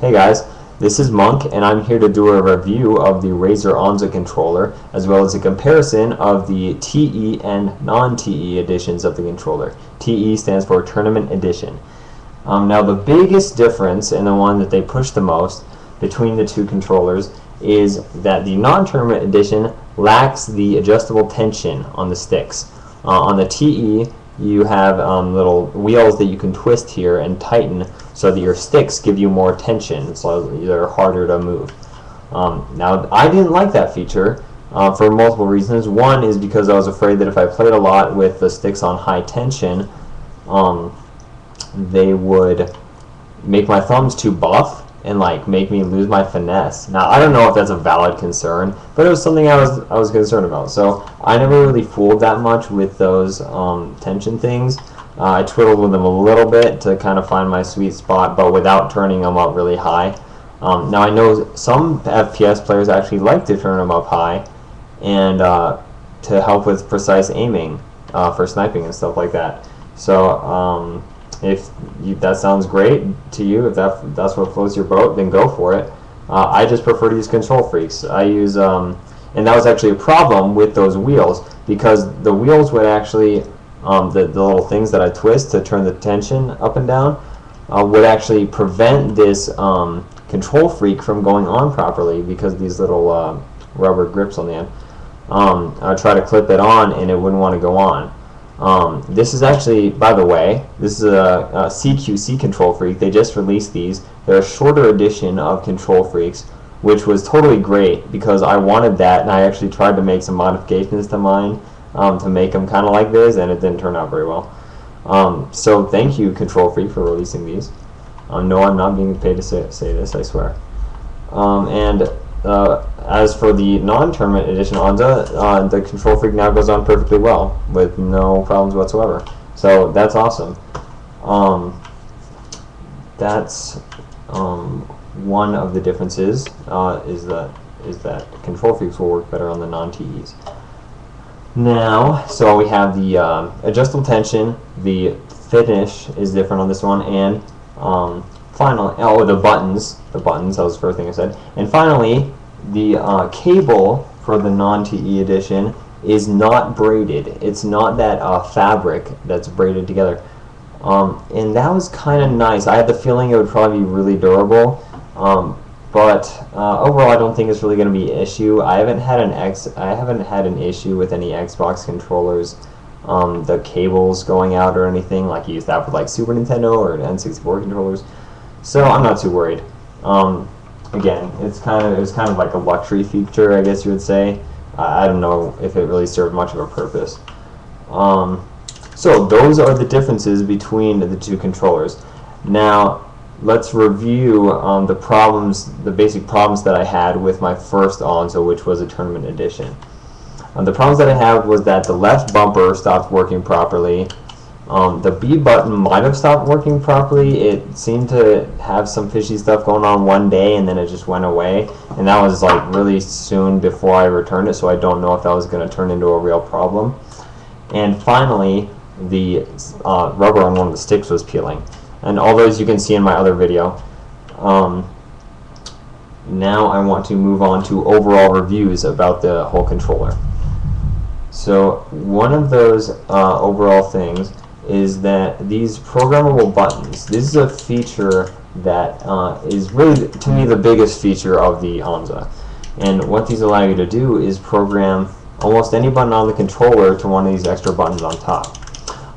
Hey guys, this is Monk and I'm here to do a review of the Razer Onza controller as well as a comparison of the TE and non-TE editions of the controller. TE stands for Tournament Edition. Now the biggest difference, and the one that they push the most between the two controllers, is that the non-tournament edition lacks the adjustable tension on the sticks. On the TE you have little wheels that you can twist here and tighten so that your sticks give you more tension, so they're harder to move. Now, I didn't like that feature for multiple reasons. One is because I was afraid that if I played a lot with the sticks on high tension, they would make my thumbs too buff and make me lose my finesse. Now, I don't know if that's a valid concern, but it was something I was concerned about. So I never really fooled that much with those tension things. I twiddled with them a little bit to kind of find my sweet spot, but without turning them up really high. Now I know some FPS players actually like to turn them up high, and to help with precise aiming for sniping and stuff like that. So if that sounds great to you, if that's what floats your boat, then go for it. I just prefer to use control freaks. I use, and that was actually a problem with those wheels, because the wheels would actually, the little things that I twist to turn the tension up and down, would actually prevent this control freak from going on properly, because of these little rubber grips on the end. I would try to clip it on and it wouldn't want to go on. This is actually, by the way, this is a CQC control freak. They just released these. They're a shorter edition of control freaks, which was totally great because I wanted that, and I actually tried to make some modifications to mine to make them kind of like this, and it didn't turn out very well. So thank you, Control Freak, for releasing these. No, I'm not being paid to say this, I swear. As for the non-tournament edition Onza, the Control Freak now goes on perfectly well with no problems whatsoever. So that's awesome. That's one of the differences is that Control Freaks will work better on the non-TEs. Now, so we have the adjustable tension. The finish is different on this one, and finally, the buttons. That was the first thing I said. And finally, the cable for the non-TE edition is not braided. It's not that fabric that's braided together. And that was kind of nice. I had the feeling it would probably be really durable, but overall I don't think it's really going to be an issue. I haven't had an issue with any Xbox controllers, the cables going out or anything like you used to have with like Super Nintendo or N64 controllers. So I'm not too worried. Again, it's kind of like a luxury feature, I guess you would say. I don't know if it really served much of a purpose. So those are the differences between the two controllers. Now let's review the basic problems that I had with my first Onza, which was a tournament edition. The problems that I had was that the left bumper stopped working properly. The B button might have stopped working properly. It seemed to have some fishy stuff going on one day, and then it just went away. And that was like really soon before I returned it, so I don't know if that was going to turn into a real problem. And finally, the rubber on one of the sticks was peeling. And all those you can see in my other video. Now I want to move on to overall reviews about the whole controller. So one of those overall things is that these programmable buttons, this is a feature that is really, to me, the biggest feature of the Onza. And what these allow you to do is program almost any button on the controller to one of these extra buttons on top.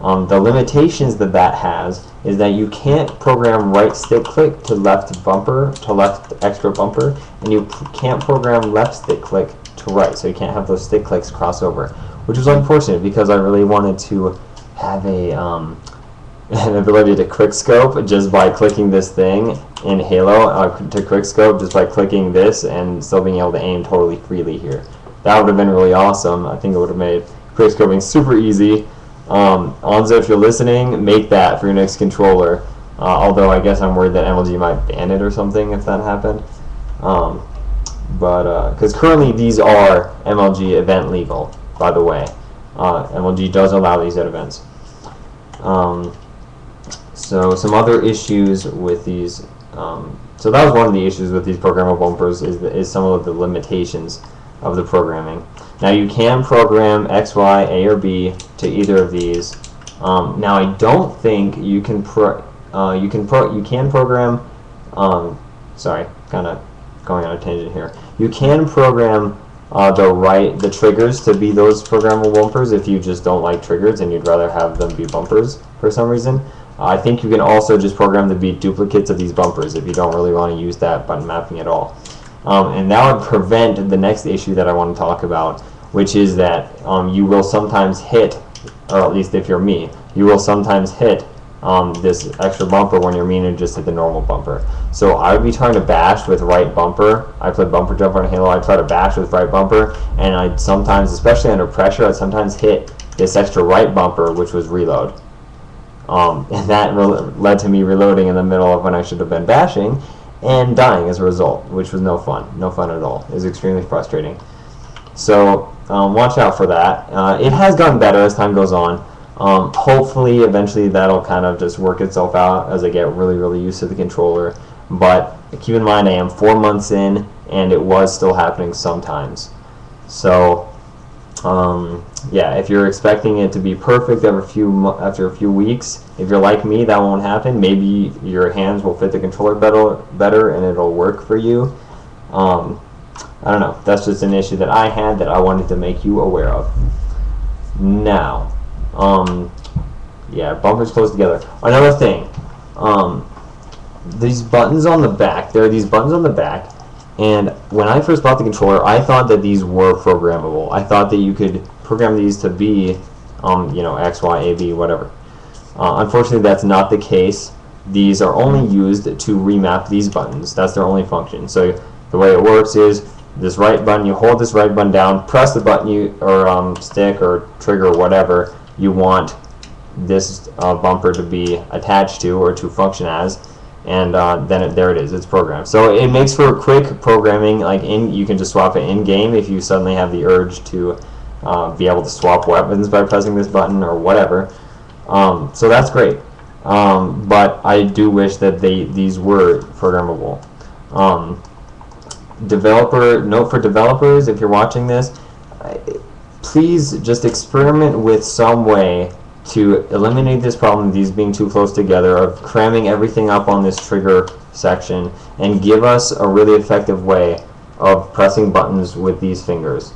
The limitations that has is that you can't program right stick click to left bumper, to left extra bumper, and you can't program left stick click to right, so you can't have those stick clicks cross over, which is unfortunate because I really wanted to have an ability to quickscope just by clicking this thing in Halo, to quickscope just by clicking this and still being able to aim totally freely here. That would have been really awesome. I think it would have made quickscoping super easy. Onza, if you're listening, make that for your next controller. Although I guess I'm worried that MLG might ban it or something if that happened. Because currently these are MLG event legal, by the way. MLG does allow these at events. So some other issues with these So that was one of the issues with these programmable bumpers, is some of the limitations of the programming. Now you can program X, Y, A, or B to either of these. Now I don't think you can program. Sorry, kind of going on a tangent here. You can program the triggers to be those programmable bumpers if you just don't like triggers and you'd rather have them be bumpers for some reason. I think you can also just program to be duplicates of these bumpers if you don't really want to use that button mapping at all. And that would prevent the next issue that I want to talk about, which is that you will sometimes hit, or at least if you're me, you will sometimes hit this extra bumper when you're meaning to just hit the normal bumper. So I would be trying to bash with right bumper. I played bumper jump on Halo. I'd try to bash with right bumper, and I'd sometimes, especially under pressure, I'd sometimes hit this extra right bumper, which was reload. And that led to me reloading in the middle of when I should have been bashing and dying as a result, which was no fun at all. It was extremely frustrating. So watch out for that. It has gotten better as time goes on. Hopefully eventually that'll kind of just work itself out as I get really used to the controller, but keep in mind I am 4 months in and it was still happening sometimes. So yeah, if you're expecting it to be perfect after a few weeks, if you're like me, that won't happen. Maybe your hands will fit the controller better and it'll work for you. I don't know. That's just an issue that I had that I wanted to make you aware of. Now, yeah, bumpers close together. Another thing, these buttons on the back, there are these buttons on the back, and when I first bought the controller, I thought that these were programmable. I thought that you could program these to be, you know, X, Y, A, B, whatever. Unfortunately, that's not the case. These are only used to remap these buttons. That's their only function. So the way it works is this right button, you hold this right button down, press the button or stick or trigger or whatever you want this bumper to be attached to or to function as, and then there it is, it's programmed. So it makes for quick programming. Like you can just swap it in game if you suddenly have the urge to be able to swap weapons by pressing this button or whatever. So that's great, but I do wish that these were programmable. Note for developers, if you're watching this, please just experiment with some way to eliminate this problem of these being too close together, of cramming everything up on this trigger section, and give us a really effective way of pressing buttons with these fingers.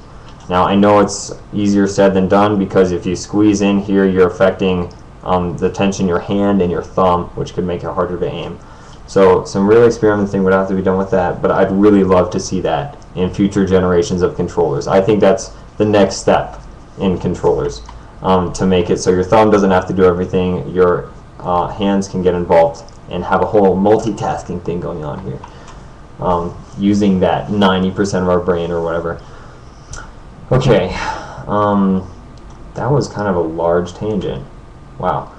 Now I know it's easier said than done, because if you squeeze in here, you're affecting the tension in your hand and your thumb, which could make it harder to aim. So some real experimenting would have to be done with that, but I'd really love to see that in future generations of controllers. I think that's the next step in controllers, to make it so your thumb doesn't have to do everything, your hands can get involved and have a whole multitasking thing going on here, using that 90% of our brain or whatever. Okay, that was kind of a large tangent. Wow.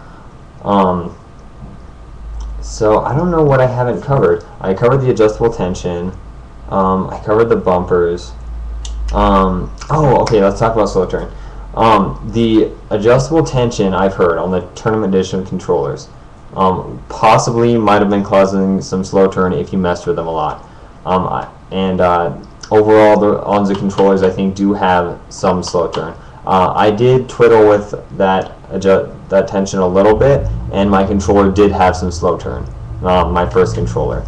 So I don't know what I haven't covered. I covered the adjustable tension. I covered the bumpers. Oh, okay, let's talk about slow turn. The adjustable tension, I've heard, on the Tournament Edition controllers, possibly might have been causing some slow turn if you messed with them a lot. Overall, the Onza controllers, I think, do have some slow turn. I did twiddle with that tension a little bit, and my controller did have some slow turn, my first controller.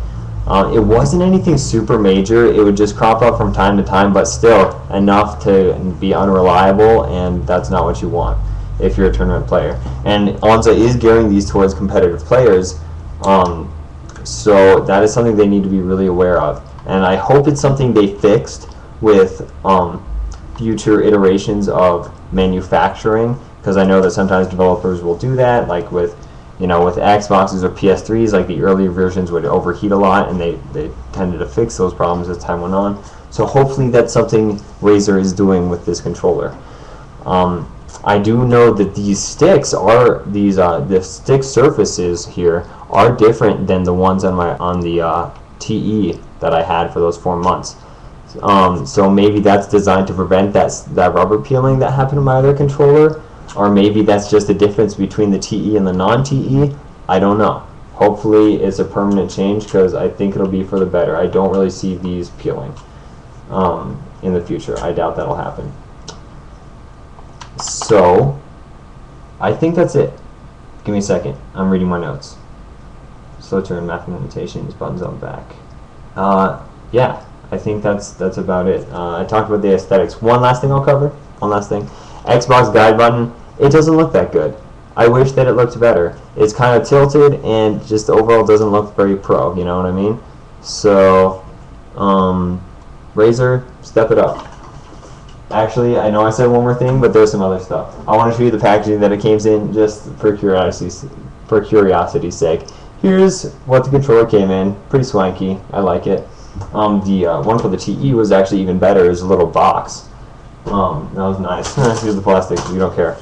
It wasn't anything super major. It would just crop up from time to time, but still enough to be unreliable, and that's not what you want if you're a tournament player. And Onza is gearing these towards competitive players, so that is something they need to be really aware of. And I hope it's something they fixed with future iterations of manufacturing, because I know that sometimes developers will do that, like with Xboxes or PS3s, like the earlier versions would overheat a lot, and they tended to fix those problems as time went on. So hopefully that's something Razer is doing with this controller. I do know that these sticks are the stick surfaces here are different than the ones on the TE that I had for those 4 months. So maybe that's designed to prevent that rubber peeling that happened to my other controller, or maybe that's just the difference between the TE and the non-TE. I don't know. Hopefully it's a permanent change, because I think it'll be for the better. I don't really see these peeling in the future. I doubt that'll happen. So I think that's it. Give me a second. I'm reading my notes. Slow turn, mapping limitations, buttons on back. Yeah, I think that's about it. I talked about the aesthetics. One last thing I'll cover. One last thing. Xbox guide button. It doesn't look that good. I wish that it looked better. It's kind of tilted and just overall doesn't look very pro. You know what I mean? So, Razer, step it up. Actually, I know I said one more thing, but there's some other stuff. I want to show you the packaging that it came in, just for curiosity's sake. Here's what the controller came in. Pretty swanky. I like it. The one for the TE was actually even better. It was a little box. That was nice. Here's the plastic. We don't care.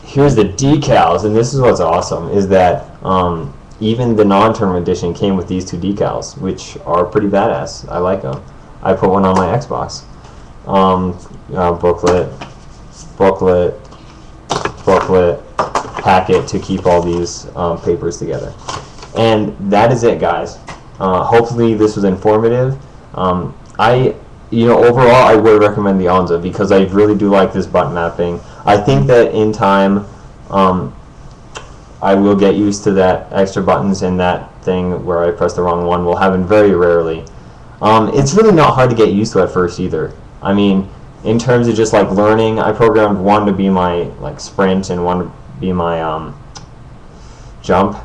Here's the decals, and this is what's awesome, is that even the non-tournament edition came with these two decals, which are pretty badass. I like them. I put one on my Xbox. Booklet, packet to keep all these papers together. And that is it, guys. Hopefully this was informative. Overall, I would recommend the Onza, because I really do like this button mapping. I think that in time, I will get used to that extra buttons, and that thing where I press the wrong one will happen very rarely. It's really not hard to get used to at first either. I mean, in terms of just like learning, I programmed one to be my like sprint and one to be my jump.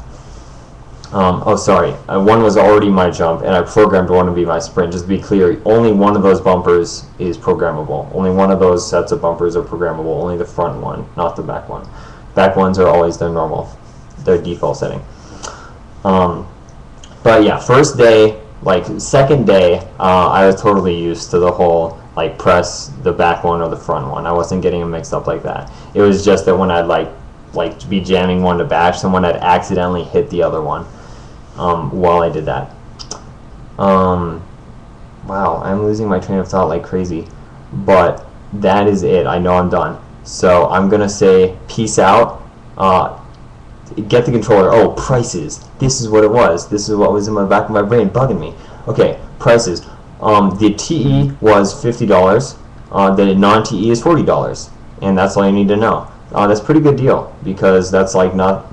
One was already my jump, and I programmed one to be my sprint. Just to be clear, only one of those bumpers is programmable. Only one of those sets of bumpers are programmable. Only the front one, not the back one. Back ones are always their default setting. But yeah, first day, like second day, I was totally used to the whole like press the back one or the front one. I wasn't getting them mixed up like that. It was just that when I'd like be jamming one to bash someone, I'd accidentally hit the other one while I did that. Wow, I'm losing my train of thought like crazy. But that is it. I know I'm done. So I'm gonna say peace out. Get the controller. Oh, prices. This is what it was. This is what was in the back of my brain bugging me. Okay, prices. The TE was $50. The non-TE is $40, and that's all you need to know. That's a pretty good deal, because that's like not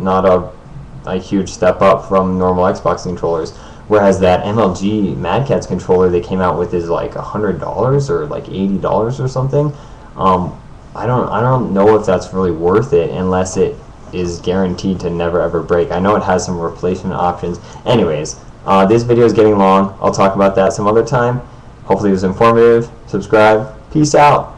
a huge step up from normal Xbox controllers. Whereas that MLG Mad Catz controller they came out with is like $100 or like $80 or something. I don't know if that's really worth it unless it is guaranteed to never ever break. I know it has some replacement options. Anyways, this video is getting long. I'll talk about that some other time. Hopefully it was informative. Subscribe. Peace out.